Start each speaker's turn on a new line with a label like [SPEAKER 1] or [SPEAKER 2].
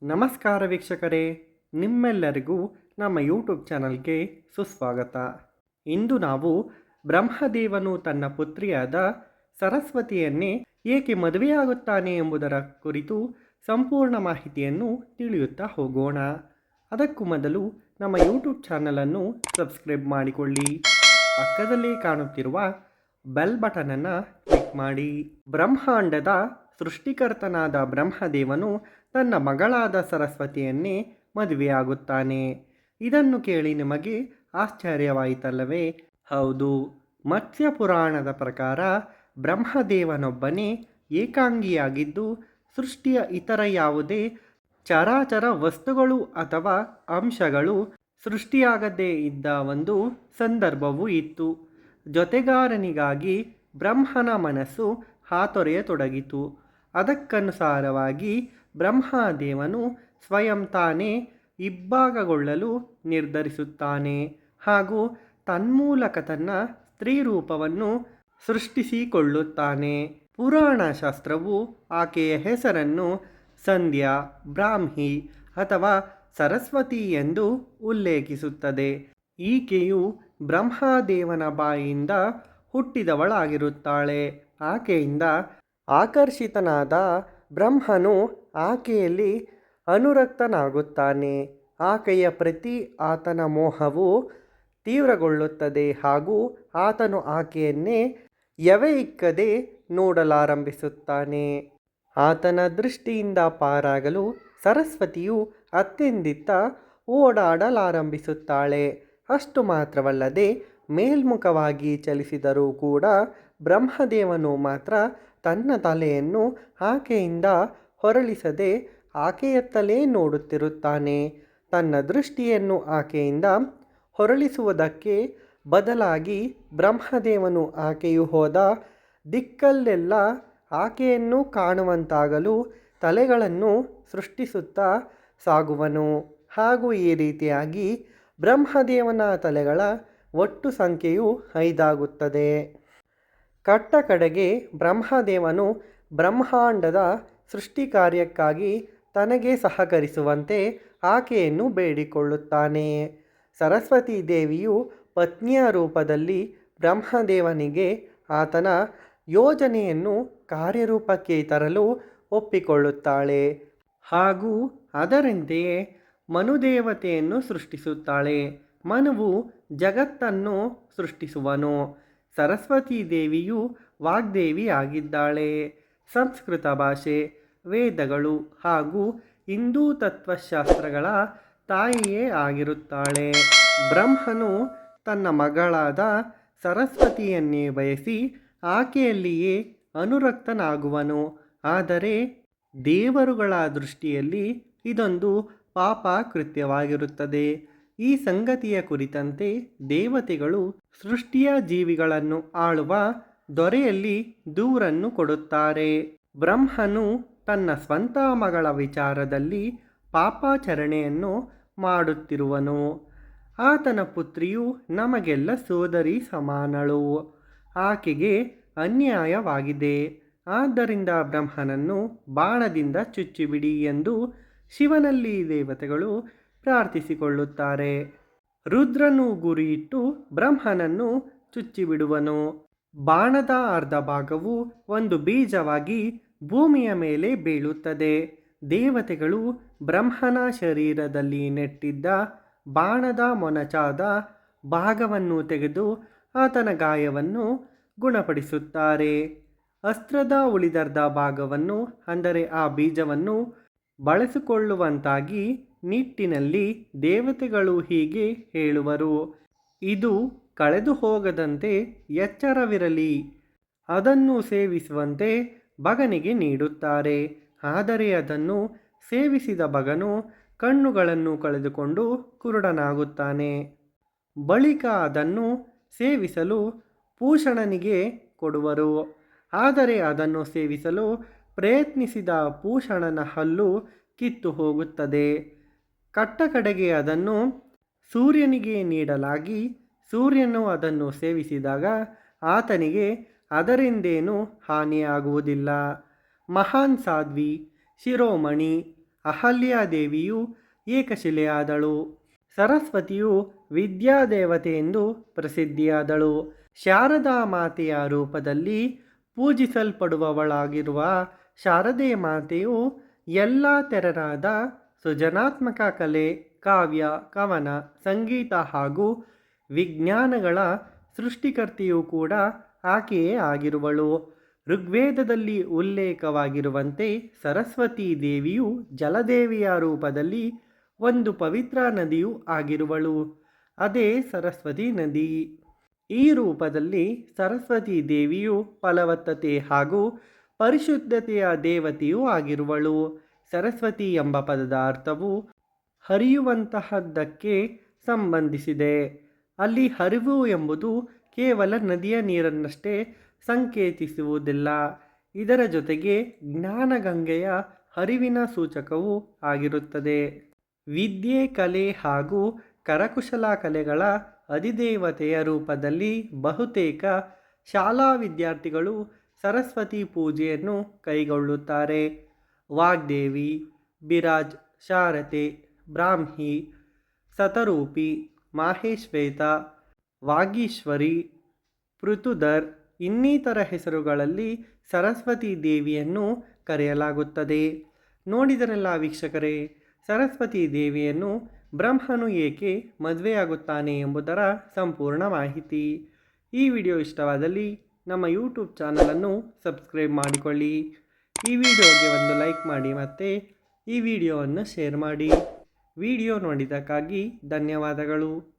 [SPEAKER 1] ನಮಸ್ಕಾರ ವೀಕ್ಷಕರೇ, ನಿಮ್ಮೆಲ್ಲರಿಗೂ ನಮ್ಮ ಯೂಟ್ಯೂಬ್ ಚಾನಲ್ಗೆ ಸುಸ್ವಾಗತ. ಇಂದು ನಾವು ಬ್ರಹ್ಮದೇವನು ತನ್ನ ಪುತ್ರಿಯಾದ ಸರಸ್ವತಿಯನ್ನೇ ಏಕೆ ಮದುವೆಯಾಗುತ್ತಾನೆ ಎಂಬುದರ ಕುರಿತು ಸಂಪೂರ್ಣ ಮಾಹಿತಿಯನ್ನು ತಿಳಿಯುತ್ತಾ ಹೋಗೋಣ. ಅದಕ್ಕೂ ಮೊದಲು ನಮ್ಮ ಯೂಟ್ಯೂಬ್ ಚಾನಲನ್ನು ಸಬ್ಸ್ಕ್ರೈಬ್ ಮಾಡಿಕೊಳ್ಳಿ. ಪಕ್ಕದಲ್ಲೇ ಕಾಣುತ್ತಿರುವ ಬೆಲ್ ಬಟನನ್ನು ಕ್ಲಿಕ್ ಮಾಡಿ. ಬ್ರಹ್ಮಾಂಡದ ಸೃಷ್ಟಿಕರ್ತನಾದ ಬ್ರಹ್ಮದೇವನು ತನ್ನ ಮಗಳಾದ ಸರಸ್ವತಿಯನ್ನೇ ಮದುವೆಯಾಗುತ್ತಾನೆ. ಇದನ್ನು ಕೇಳಿ ನಿಮಗೆ ಆಶ್ಚರ್ಯವಾಯಿತಲ್ಲವೇ? ಹೌದು, ಮತ್ಸ್ಯ ಪುರಾಣದ ಪ್ರಕಾರ ಬ್ರಹ್ಮದೇವನೊಬ್ಬನೇ ಏಕಾಂಗಿಯಾಗಿದ್ದು ಸೃಷ್ಟಿಯ ಇತರ ಯಾವುದೇ ಚರಾಚರ ವಸ್ತುಗಳು ಅಥವಾ ಅಂಶಗಳು ಸೃಷ್ಟಿಯಾಗದೇ ಇದ್ದ ಒಂದು ಸಂದರ್ಭವೂ ಇತ್ತು. ಜೊತೆಗಾರನಿಗಾಗಿ ಬ್ರಹ್ಮನ ಮನಸ್ಸು ಹಾತೊರೆಯತೊಡಗಿತು. ಅದಕ್ಕನುಸಾರವಾಗಿ ಬ್ರಹ್ಮದೇವನು ಸ್ವಯಂ ತಾನೇ ಇಬ್ಬಾಗಗೊಳ್ಳಲು ನಿರ್ಧರಿಸುತ್ತಾನೆ ಹಾಗೂ ತನ್ಮೂಲಕ ತನ್ನ ಸ್ತ್ರೀ ರೂಪವನ್ನು ಸೃಷ್ಟಿಸಿಕೊಳ್ಳುತ್ತಾನೆ. ಪುರಾಣ ಶಾಸ್ತ್ರವು ಆಕೆಯ ಹೆಸರನ್ನು ಸಂಧ್ಯಾ, ಬ್ರಾಹ್ಮಿ ಅಥವಾ ಸರಸ್ವತಿ ಎಂದು ಉಲ್ಲೇಖಿಸುತ್ತದೆ. ಈಕೆಯು ಬ್ರಹ್ಮದೇವನ ಬಾಯಿಯಿಂದ ಹುಟ್ಟಿದವಳಾಗಿರುತ್ತಾಳೆ. ಆಕೆಯಿಂದ ಆಕರ್ಷಿತನಾದ ಬ್ರಹ್ಮನು ಆಕೆಯಲ್ಲಿ ಅನುರಕ್ತನಾಗುತ್ತಾನೆ. ಆಕೆಯ ಪ್ರತಿ ಆತನ ಮೋಹವು ತೀವ್ರಗೊಳ್ಳುತ್ತದೆ ಹಾಗೂ ಆತನು ಆಕೆಯನ್ನೇ ಎವೆಯಿಕ್ಕದೆ ನೋಡಲಾರಂಭಿಸುತ್ತಾನೆ. ಆತನ ದೃಷ್ಟಿಯಿಂದ ಪಾರಾಗಲು ಸರಸ್ವತಿಯು ಅತ್ಯಂದಿತ್ತ ಓಡಾಡಲಾರಂಭಿಸುತ್ತಾಳೆ. ಅಷ್ಟು ಮಾತ್ರವಲ್ಲದೆ ಮೇಲ್ಮುಖವಾಗಿ ಚಲಿಸಿದರೂ ಕೂಡ ಬ್ರಹ್ಮದೇವನು ಮಾತ್ರ ತನ್ನ ತಲೆಯನ್ನು ಆಕೆಯಿಂದ ಹೊರಳಿಸದೆ ಆಕೆಯತ್ತಲೇ ನೋಡುತ್ತಿರುತ್ತಾನೆ. ತನ್ನ ದೃಷ್ಟಿಯನ್ನು ಆಕೆಯಿಂದ ಹೊರಳಿಸುವುದಕ್ಕೆ ಬದಲಾಗಿ ಬ್ರಹ್ಮದೇವನು ಆಕೆಯು ಹೋದ ದಿಕ್ಕಲ್ಲೆಲ್ಲ ಆಕೆಯನ್ನು ಕಾಣುವಂತಾಗಲು ತಲೆಗಳನ್ನು ಸೃಷ್ಟಿಸುತ್ತಾ ಸಾಗುವನು. ಹಾಗೂ ಈ ರೀತಿಯಾಗಿ ಬ್ರಹ್ಮದೇವನ ತಲೆಗಳ ಒಟ್ಟು ಸಂಖ್ಯೆಯು 5 ಆಗುತ್ತದೆ. ಕಡೆಗೆ ಬ್ರಹ್ಮದೇವನು ಬ್ರಹ್ಮಾಂಡದ ಸೃಷ್ಟಿ ಕಾರ್ಯಕ್ಕಾಗಿ ತನಗೆ ಸಹಕರಿಸುವಂತೆ ಆಕೆಯನ್ನು ಬೇಡಿಕೊಳ್ಳುತ್ತಾನೆ. ಸರಸ್ವತೀ ದೇವಿಯು ಪತ್ನಿಯ ರೂಪದಲ್ಲಿ ಬ್ರಹ್ಮದೇವನಿಗೆ ಆತನ ಯೋಜನೆಯನ್ನು ಕಾರ್ಯರೂಪಕ್ಕೆ ತರಲು ಒಪ್ಪಿಕೊಳ್ಳುತ್ತಾಳೆ ಹಾಗೂ ಅದರಂತೆಯೇ ಮನುದೇವತೆಯನ್ನು ಸೃಷ್ಟಿಸುತ್ತಾಳೆ. ಮನುವು ಜಗತ್ತನ್ನು ಸೃಷ್ಟಿಸುವನು. ಸರಸ್ವತೀ ದೇವಿಯು ವಾಗ್ದೇವಿ ಆಗಿದ್ದಾಳೆ. ಸಂಸ್ಕೃತ ಭಾಷೆ, ವೇದಗಳು ಹಾಗೂ ಹಿಂದೂ ತತ್ವಶಾಸ್ತ್ರಗಳ ತಾಯಿಯೇ ಆಗಿರುತ್ತಾಳೆ. ಬ್ರಹ್ಮನು ತನ್ನ ಮಗಳಾದ ಸರಸ್ವತಿಯನ್ನೇ ಬಯಸಿ ಆಕೆಯಲ್ಲಿಯೇ ಅನುರಕ್ತನಾಗುವನು. ಆದರೆ ದೇವರುಗಳ ದೃಷ್ಟಿಯಲ್ಲಿ ಇದೊಂದು ಪಾಪ ಕೃತ್ಯವಾಗಿರುತ್ತದೆ. ಈ ಸಂಗತಿಯ ಕುರಿತಂತೆ ದೇವತೆಗಳು ಸೃಷ್ಟಿಯ ಜೀವಿಗಳನ್ನು ಆಳುವ ದೊರೆಯಲ್ಲಿ ದೂರನ್ನು ಕೊಡುತ್ತಾರೆ. ಬ್ರಹ್ಮನು ತನ್ನ ಸ್ವಂತ ಮಗಳ ವಿಚಾರದಲ್ಲಿ ಪಾಪಾಚರಣೆಯನ್ನು ಮಾಡುತ್ತಿರುವನು. ಆತನ ಪುತ್ರಿಯು ನಮಗೆಲ್ಲ ಸೋದರಿ ಸಮಾನಳು. ಆಕೆಗೆ ಅನ್ಯಾಯವಾಗಿದೆ. ಆದ್ದರಿಂದ ಬ್ರಹ್ಮನನ್ನು ಬಾಣದಿಂದ ಚುಚ್ಚಿಬಿಡಿ ಎಂದು ಶಿವನಲ್ಲಿ ದೇವತೆಗಳು ಪ್ರಾರ್ಥಿಸಿಕೊಳ್ಳುತ್ತಾರೆ. ರುದ್ರನು ಗುರಿಯಿಟ್ಟು ಬ್ರಹ್ಮನನ್ನು ಚುಚ್ಚಿಬಿಡುವನು. ಬಾಣದ ಅರ್ಧ ಭಾಗವು ಒಂದು ಬೀಜವಾಗಿ ಭೂಮಿಯ ಮೇಲೆ ಬೀಳುತ್ತದೆ. ದೇವತೆಗಳು ಬ್ರಹ್ಮನ ಶರೀರದಲ್ಲಿ ನೆಟ್ಟಿದ್ದ ಬಾಣದ ಮೊನಚಾದ ಭಾಗವನ್ನು ತೆಗೆದು ಆತನ ಗಾಯವನ್ನು ಗುಣಪಡಿಸುತ್ತಾರೆ. ಅಸ್ತ್ರದ ಉಳಿದರ್ಧ ಭಾಗವನ್ನು ಅಂದರೆ ಆ ಬೀಜವನ್ನು ಬಳಸಿಕೊಳ್ಳುವಂತಾಗಿ ನಿಟ್ಟಿನಲ್ಲಿ ದೇವತೆಗಳು ಹೀಗೆ ಹೇಳುವರು: ಇದು ಕಳೆದು ಹೋಗದಂತೆ ಎಚ್ಚರವಿರಲಿ. ಅದನ್ನು ಸೇವಿಸುವಂತೆ ಭಗನಿಗೆ ನೀಡುತ್ತಾರೆ. ಆದರೆ ಅದನ್ನು ಸೇವಿಸಿದ ಭಗನು ಕಣ್ಣುಗಳನ್ನು ಕಳೆದುಕೊಂಡು ಕುರುಡನಾಗುತ್ತಾನೆ. ಬಳಿಕ ಅದನ್ನು ಸೇವಿಸಲು ಪೂಷಣನಿಗೆ ಕೊಡುವರು. ಆದರೆ ಅದನ್ನು ಸೇವಿಸಲು ಪ್ರಯತ್ನಿಸಿದ ಪೂಷಣನ ಹಲ್ಲು ಕಿತ್ತು ಹೋಗುತ್ತದೆ. ಕಡೆಗೆ ಅದನ್ನು ಸೂರ್ಯನಿಗೆ ನೀಡಲಾಗಿ ಸೂರ್ಯನು ಅದನ್ನು ಸೇವಿಸಿದಾಗ ಆತನಿಗೆ ಅದರಿಂದೇನೂ ಹಾನಿಯಾಗುವುದಿಲ್ಲ. ಮಹಾನ್ ಸಾಧ್ವಿ, ಶಿರೋಮಣಿ, ಅಹಲ್ಯಾದೇವಿಯು ಏಕಶಿಲೆಯಾದಳು. ಸರಸ್ವತಿಯು ವಿದ್ಯಾದೇವತೆ ಎಂದು ಪ್ರಸಿದ್ಧಿಯಾದಳು. ಶಾರದಾ ಮಾತೆಯ ರೂಪದಲ್ಲಿ ಪೂಜಿಸಲ್ಪಡುವವಳಾಗಿರುವ ಶಾರದೆ ಮಾತೆಯು ಎಲ್ಲ ತೆರನಾದ ಸೃಜನಾತ್ಮಕ ಕಲೆ, ಕಾವ್ಯ, ಕವನ, ಸಂಗೀತ ಹಾಗೂ ವಿಜ್ಞಾನಗಳ ಸೃಷ್ಟಿಕರ್ತೆಯೂ ಕೂಡ ಆಕೆಯೇ ಆಗಿರುವಳು. ಋಗ್ವೇದದಲ್ಲಿ ಉಲ್ಲೇಖವಾಗಿರುವಂತೆ ಸರಸ್ವತೀ ದೇವಿಯು ಜಲದೇವಿಯ ರೂಪದಲ್ಲಿ ಒಂದು ಪವಿತ್ರ ನದಿಯೂ ಆಗಿರುವಳು. ಅದೇ ಸರಸ್ವತಿ ನದಿ. ಈ ರೂಪದಲ್ಲಿ ಸರಸ್ವತೀ ದೇವಿಯು ಫಲವತ್ತತೆ ಹಾಗೂ ಪರಿಶುದ್ಧತೆಯ ದೇವತೆಯೂ ಆಗಿರುವಳು. ಸರಸ್ವತಿ ಎಂಬ ಪದದ ಅರ್ಥವು ಹರಿಯುವಂತಹದ್ದಕ್ಕೆ ಸಂಬಂಧಿಸಿದೆ. ಅಲ್ಲಿ ಹರಿವು ಎಂಬುದು ಕೇವಲ ನದಿಯ ನೀರನ್ನಷ್ಟೇ ಸಂಕೇತಿಸುವುದಿಲ್ಲ. ಇದರ ಜೊತೆಗೆ ಜ್ಞಾನಗಂಗೆಯ ಹರಿವಿನ ಸೂಚಕವೂ ಆಗಿರುತ್ತದೆ. ವಿದ್ಯೆ, ಕಲೆ ಹಾಗೂ ಕರಕುಶಲ ಕಲೆಗಳ ಅಧಿದೇವತೆಯ ರೂಪದಲ್ಲಿ ಬಹುತೇಕ ಶಾಲಾ ವಿದ್ಯಾರ್ಥಿಗಳು ಸರಸ್ವತಿ ಪೂಜೆಯನ್ನು ಕೈಗೊಳ್ಳುತ್ತಾರೆ. ವಾಗ್ದೇವಿ, ಬಿರಾಜ್, ಶಾರದೆ, ಬ್ರಾಹ್ಮಿ, ಶತರೂಪಿ, ಮಾಹೇಶ್ವೇತ, ವಾಗೀಶ್ವರಿ, ಪೃಥುಧರ್ ಇನ್ನಿತರ ಹೆಸರುಗಳಲ್ಲಿ ಸರಸ್ವತಿ ದೇವಿಯನ್ನು ಕರೆಯಲಾಗುತ್ತದೆ. ನೋಡಿದರಲ್ಲ ವೀಕ್ಷಕರೇ, ಸರಸ್ವತಿ ದೇವಿಯನ್ನು ಬ್ರಹ್ಮನು ಏಕೆ ಮದುವೆಯಾಗುತ್ತಾನೆ ಎಂಬುದರ ಸಂಪೂರ್ಣ ಮಾಹಿತಿ. ಈ ವಿಡಿಯೋ ಇಷ್ಟವಾದಲ್ಲಿ ನಮ್ಮ ಯೂಟ್ಯೂಬ್ ಚಾನಲನ್ನು ಸಬ್ಸ್ಕ್ರೈಬ್ ಮಾಡಿಕೊಳ್ಳಿ. ಈ ವಿಡಿಯೋಗೆ ಒಂದು ಲೈಕ್ ಮಾಡಿ ಮತ್ತು ಈ ವಿಡಿಯೋವನ್ನು ಶೇರ್ ಮಾಡಿ. ವಿಡಿಯೋ ನೋಡಿದ್ದಕ್ಕಾಗಿ ಧನ್ಯವಾದಗಳು.